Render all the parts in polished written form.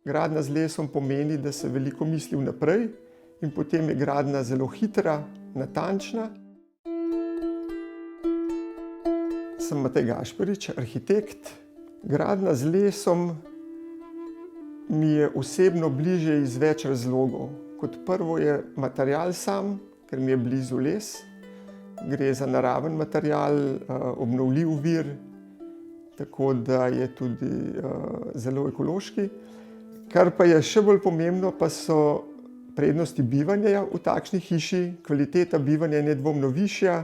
Gradnja z lesom pomeni, da se veliko misli vnaprej in potem je gradnja zelo hitra, natančna. Sem Matej Gašparič, arhitekt. Gradnja z lesom mi je osebno bližje iz več razlogov. Kot prvo je material sam, ker mi je blizu les. Gre za naraven material, obnovljiv vir, tako da je tudi zelo ekološki. Kar pa je še bolj pomembno, pa so prednosti bivanja v takšni hiši. Kvaliteta bivanja je nedvomno višja,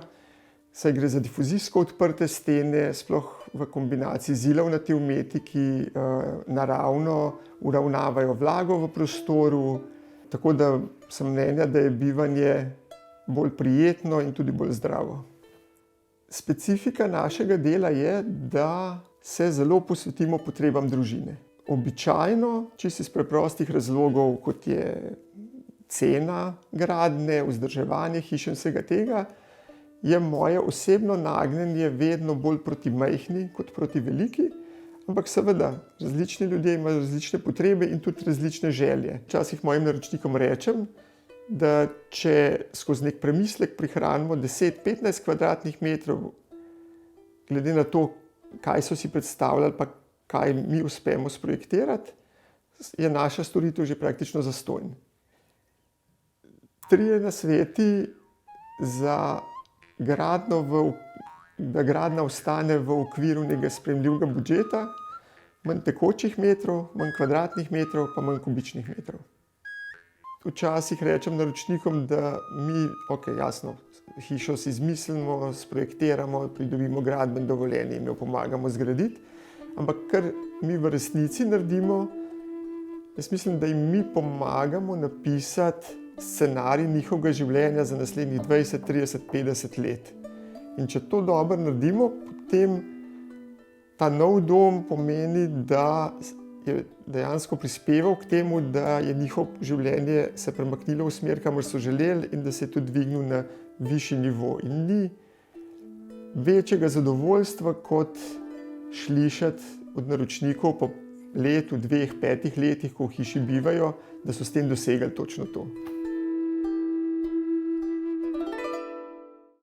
saj gre za difuzijsko odprte stene, sploh v kombinaciji z ilovnati umeti, ki naravno uravnavajo vlago v prostoru. Tako da sem mnenja, da je bivanje bolj prijetno in tudi bolj zdravo. Specifika našega dela je, da se zelo posvetimo potrebam družine. Običajno, čisto iz preprostih razlogov, kot je cena gradnje, vzdrževanje hiše in vsega tega, je moje osebno nagnjenje vedno bolj proti majhni kot proti veliki, ampak seveda, različni ljudje imajo različne potrebe in tudi različne želje. Včasih mojim naročnikom rečem, da če skozi nek premislek prihranimo 10-15 kvadratnih metrov, glede na to, kaj so si predstavljali, pa kaj mi uspemo sprojektirati, je naša storitev že praktično zastonj. 3 nasveti za gradnjo, da gradnja ostane v okviru nekega sprejemljivega budžeta: manj tekočih metrov, manj kvadratnih metrov, pa manj kubičnih metrov. Včasih rečem naročnikom, da mi, jasno, hišo si izmislimo, sprojektiramo, pridobimo gradbeno dovoljenje in jo pomagamo zgraditi, ampak kar mi v resnici naredimo, jaz mislim, da jim mi pomagamo napisati scenarij njihovega življenja za naslednjih 20, 30, 50 let. In če to dobro naredimo, potem ta nov dom pomeni, da je dejansko prispeval k temu, da je njihovo življenje se premaknilo v smer, kamor so želeli, in da se je tudi dvignil na višji nivo. In ni večjega zadovoljstva, kot slišati od naročnikov po letu, 2, 5 letih, ko v hiši bivajo, da so s tem dosegli točno to.